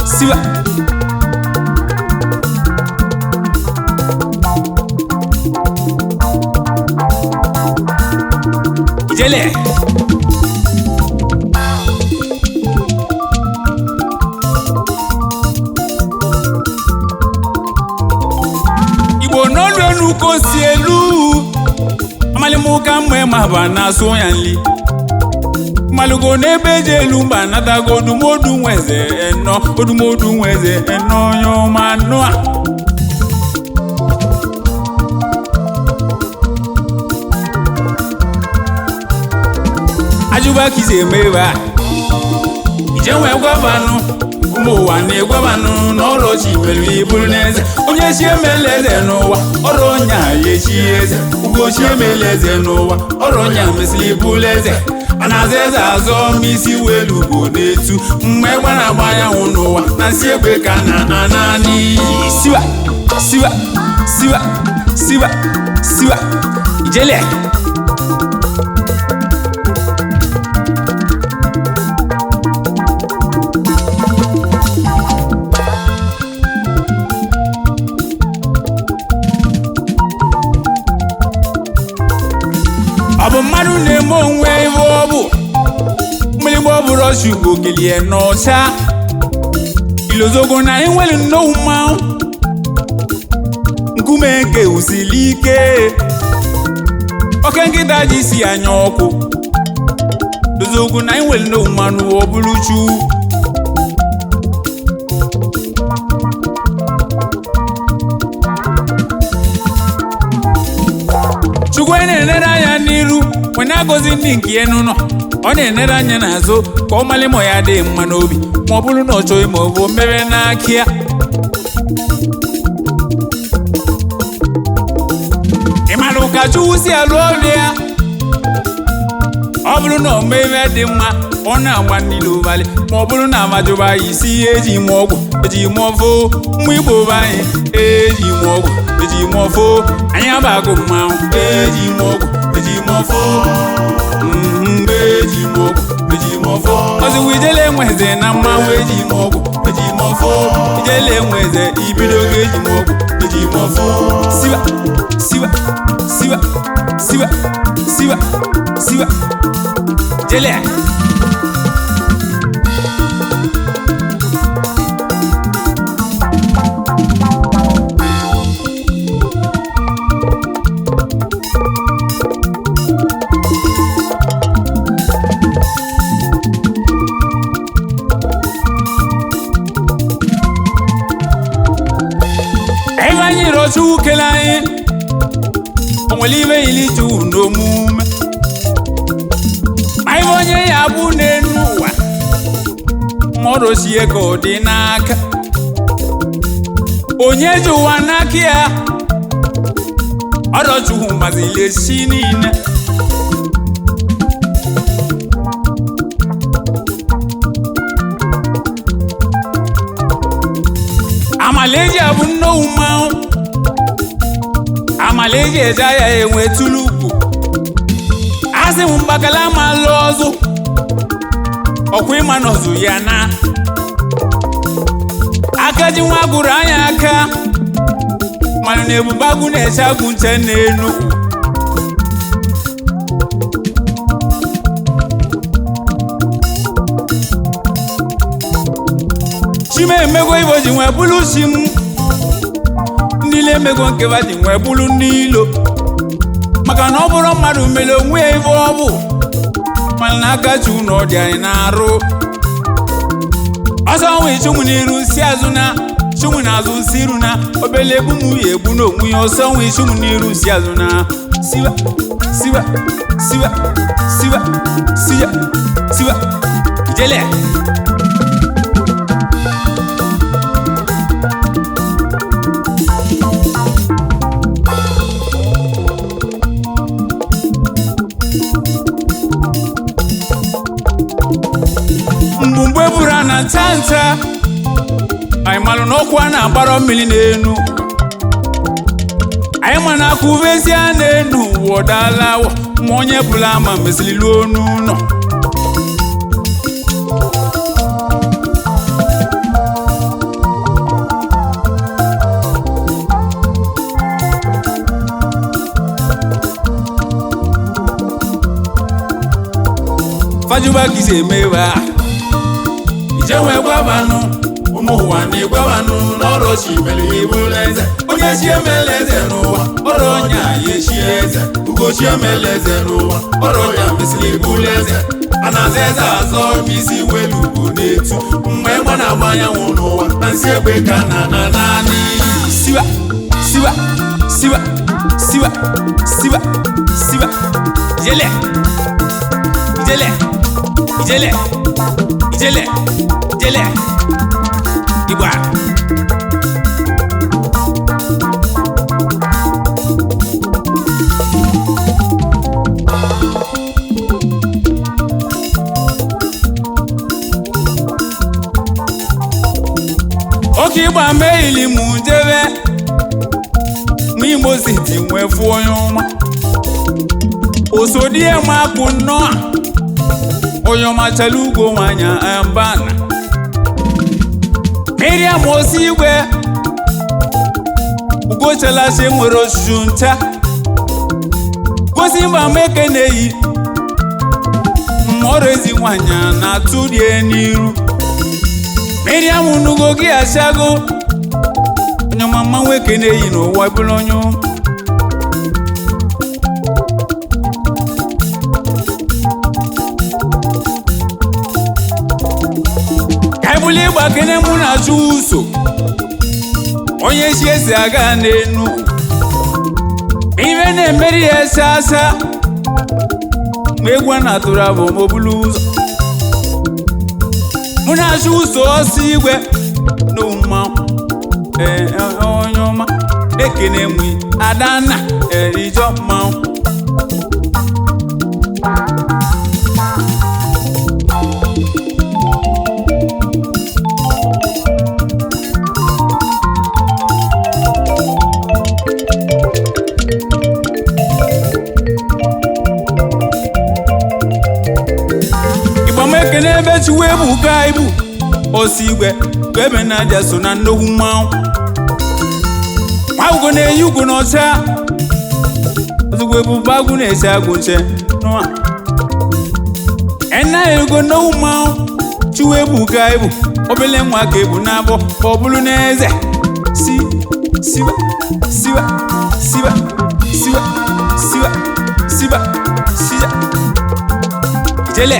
Siwa. Ijele. Igbo n'olu enu kosi elu. Amalimuka mwe mabana so yanli. Malugo n'ebe jelu mba natago odumodu nweze eno yo manua. Ajuba kize meba ijenwe gwabanu umuwa ne gwabanu n'oro chimelu ibuluneze onye chiemeleze n'ụwa ọrụ nya yechieze ugo chiemeleze n'ụwa ọrụ nya mesili ibuleze anazeza azo misi welu go netu mgbe gbara gbanya n'ụwa na si egbe ka na anani siwa ijele Abo mmadụ na-eme onwe iwe ọbụ mmiri gbọbụrụ ọchụgbo kelie n'ọcha ilozogo na enwere nnọọ mmanwụ nkume nke usili ike oke nkịta ji si anya ọkụ ilozogo na enwere nnọọ mmanụ ọbụrụ chu Chukwu na-enere anya n'iru when agozi ndị nke enu nọ ọ na-enere anya n'azụ ka ọ malimo ya dị mma n'obi ma ọ bụrụ na ọ chọghị ma ọ bụ mmere n'aka ya ịmalụ ka Chukwu si alụ ọrụ ya ọ bụrụ na ọ mee ihe dị mma ọ na-agba niile ụbalị ma ọ bụrụ na amajụba ya isi Ejim ọgwụ Ejim ọfọ mmụ Igbo anyị Ejim ọgwụ Ejim ọfọ anyị abago mmanwụ Ejim ọgwụ Ejim ọfọ Ejim ọgwụ Ejim ọfọ ọzụwụ ijele enweze na mmanwụ Ejim ọgwụ Ejim ọfọ ijele enweze ibidogo Ejim ọgwụ Ejim ọfọ siwa jele Evanyi rochu kelai onwelive ilitu n'omume onye ya bụ n'enu ụwa mmadụ sie ka ọ dị n'aka onye ji ụwa n'aka ya ọdọchukwu mazili esi niile amaleji abụ nnọọ mmanwụ amaleji eje ya enwe tulupu asị m mgbakala ma lụ ọzọ ọkwa ịma n'ọzụ ya na aka ji nwa gụrụ anya aka mana na ebubagụ na-eche agụ nche n'enu Chim emego ibo ji nwe bụrụ Chim ndị emego nkeba ji nwe bụrụ n'ilo maka na ọ bụrụ mmadụ mere onwe ya ife ọ bụ mana na AKACHUKWU na ọ dị anyị na-arụ ọsọ nwe Chim n'iru si azụ na Chim n'azụ si iru na obele egbu m ya egbu n'onwe ya ọsọ nwe Chim n'iru si azụ na siwa ijele na chanta anyị malụ n'okwu a na-agbara mmiri n'enu anyị ma na akụvezi a n'enu wọdala ma onye bụla ama mesịrị onu ụlọ fajuba kise mewa ijenwe gwabanu ụmụụwa na-egwabanu n'ọrụ Chimelu ibuleze onye chi emeleze n'ụwa ọrụ onye anyị echi eze ugochi emeleze n'ụwa ọrụ onye mesịrị ibuleze anaza eze azọ isi welu ugbo na-etu mgbe ịgba na-agba anyanwụ n'ụwa na nsị egbe ka na naanị siwa siwa siwa siwa siwa siwa ijele ijele ijele ijele ijele igba oke igba meili mu jebe n'Imo City nwe fu onye ọma osodie makụ nnọọ onye ọma chala ugo nwanya ambana Miriam osi igwe ugo chala she nwere osusu ncha gosi mba meke na-eyi mmọrọ ezi nwanya na-atụ rie n'iru Miriam nugo gị ashago onye ọma mma nwoke na-eyi n'ụwa bụrụ onye kaibuli igba kene mụ na-achụ ụso onye chi esi aga n'enu ibe na-emeri ya asa ma egwu a na-atụrụ abụ mobulu ụzọ mụ na-achụ ụso ọsọ igwe n'ụma onye ọma ekene nwe adanna ijọ mmanwụ ekene ebe chiwe bụ ka ibu osi igwe ebe na-aja so na nnukwu mmanwụ ugo na-eyi ugo n'ọcha ozugbo ebube agwụ na-esi agwụ nche ena ego nnukwu mmanwụ chiwe bụ ka ibu obele nwa ka ebu na-abọ ọ bụrụ n'eze siba siba siba siba siba siba siba ijele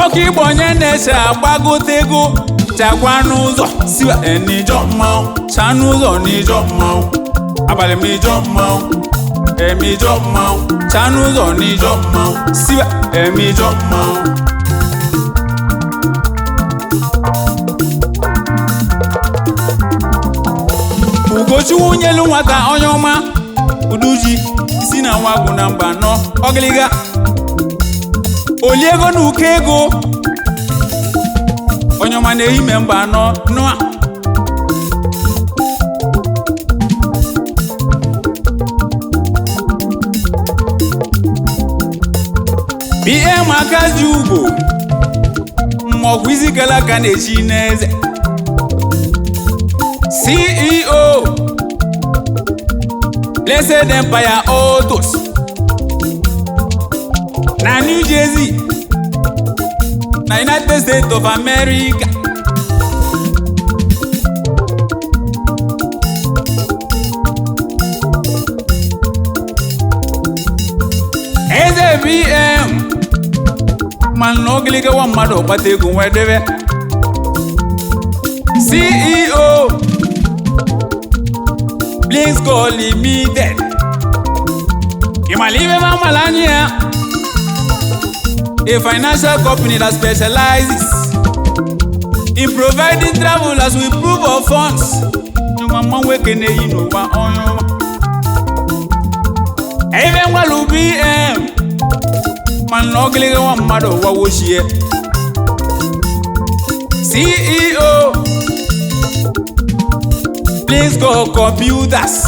ọkụ igbo onye na-eche agbagote ego chakwa n'ụzọ siwa n'ijọ mmanwụ cha n'ụzọ n'ijọ mmanwụ abalị m ijọ mmanwụ ijọ mmanwụ cha n'ụzọ n'ijọ mmanwụ siwa ijọ mmanwụ ugochukwu nyelu nwata onye ọma uduji isi na nwa gwụ na mba nọ ọgịlịga oli ego na ụkọ ego onye ọma na-eyi me mba anọ nụa ihe maka ji ugbo maọgwụ isi kala aka na-echi n'eze CEO Blessed Empire Autos na New Jersey na United States of America eze BM man n'ogiliga wa mmadụ ọkpata ego nwee debe CEO Blinsko Limited Imalive Mamalanya, a financial company that specializes in providing travelers with proof of funds. You mama wekene you know on you. Even while you BM, man ugly one mother what was here. CEO, please go computers.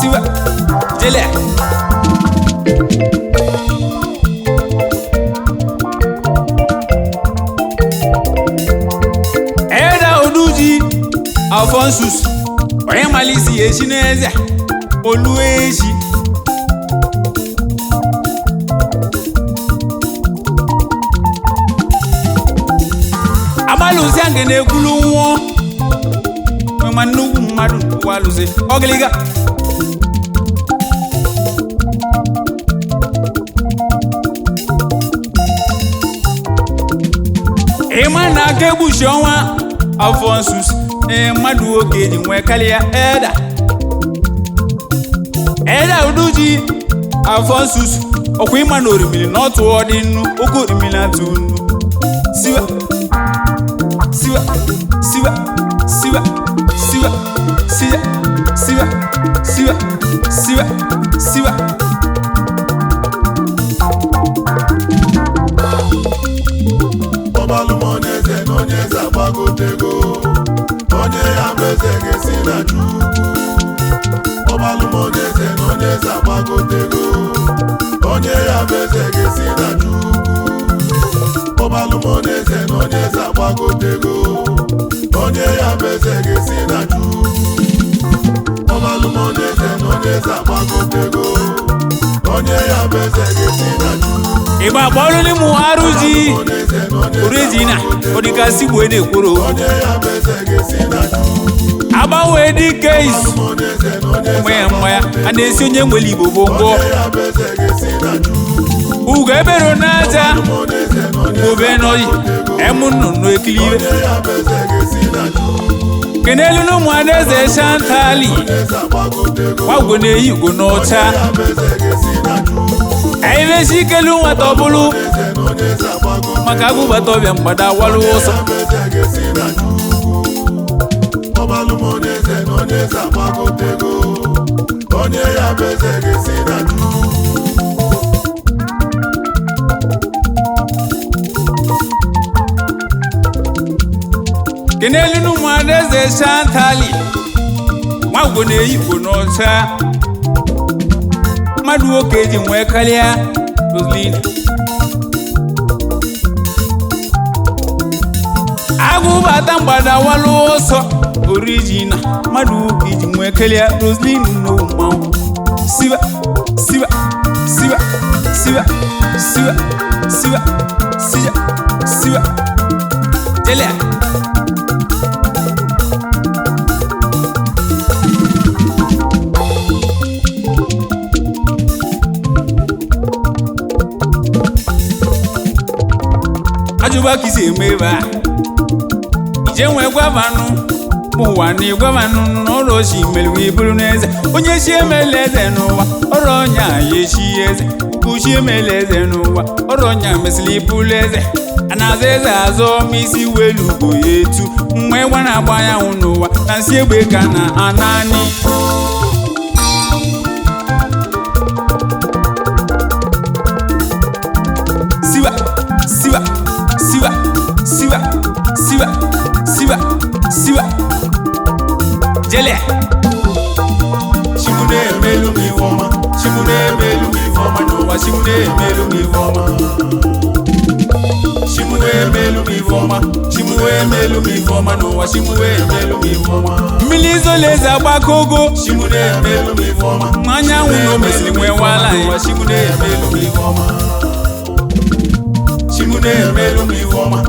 Siwa, jele. Eda oduji, Alphonsus, oye malisi eshi neze, olu eshi. Amalusi angene kulu nwo. Manugu madu waluze ogliga Emana kebu shonwa Alphonsus madu ogeji nwe kalia Eda uduji Alphonsus okwi manori mili notu odinu oku imila tunu Siwa Obalumoneze nonyeza bagotego onye ya bezege sina chukwu Obalumoneze nonyeza bagotego onye ya bezege sina chukwu Obalumoneze nonyeza bagotego onye ya bezege sina chukwu Obalumoneze nonyeza bagotego onye ya bezege sina chukwu Iba bolu ni muharuji Origina Odikasi bwede kuro Aba wedi case Mwaya Anesi onye mweli bobongo Ugebero nata Ubenoi Emunu no eklive Kenelu no mwaneze shantali Wagone yugo nocha Aive shikelu watobulu Makagu batobya mbada waluoso Obalumoneze nonyeza bagotego onye ya bezege sina Kenelu no mwaneze shantali Wagone yugo nocha Madu okeji nwe kalia Roslina Agu bata mbada waluoso Origina Madu okeji nwe kalia Roslina no mau Siwa Jele Ajuba kisi emeba Ijenwe gwavanu Muwani gwavanu Noroshi melwi buluneze Onye shi emeleze nuwa Oronya yeshi eze Kushi emeleze nuwa Oronya mesli buleze Anazeze azo misi welugo yetu Mwe wana baya unuwa Nansi egbe kana anani Siwa Jele Shimune emelum ifoma no wa shimune emelum ifoma Shimune emelum ifoma no wa shimune emelum ifoma Milizo leza bakogo Shimune emelum ifoma Manya uno mesli mwe wala wa shimune emelum ifoma Shimune emelum ifoma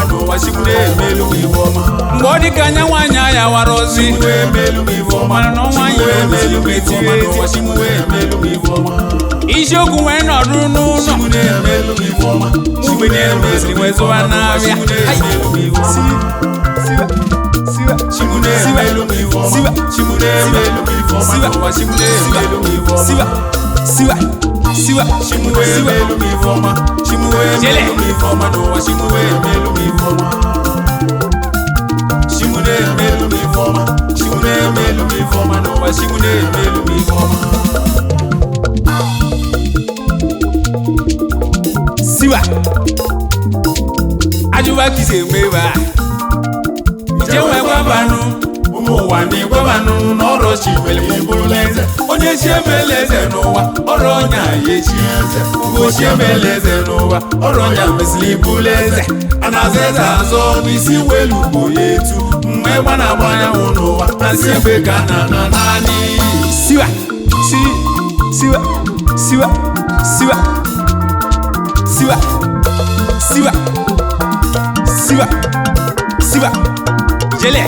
no wa shimune emelum ifoma Mbodi kanya wanya ya warozi Shimune emelum ifoma no wanya emelum ifoma no wa shimune emelum ifoma Ishoku weno runu Shimune emelum ifoma Mubine mesli mwe zoa navya Shimune emelum ifoma Chimune emelum ifoma. Chimune emelum ifoma. Noa chimune emelum ifoma. Chimune emelum ifoma. Chimune emelum ifoma. Noa chimune emelum ifoma. Chimune emelum ifoma. Chimune emelum ifoma. Noa chimune emelum ifoma. Ajuba kise meba. Ijewe gwabanu. Ụwa ni gwabanu n'ọrụ chimele ibuleze. Onye chiemeleze n'ụwa ọrụ ọnya yechi eze. Ugo chiemeleze n'ụwa ọrụ ọnya mesili ibuleze. Anazeze azọ n'isi welu oyetu. Mgbe gbana agbanyanwụ n'ụwa na si ebe ka na naanị. Siwa. Jele.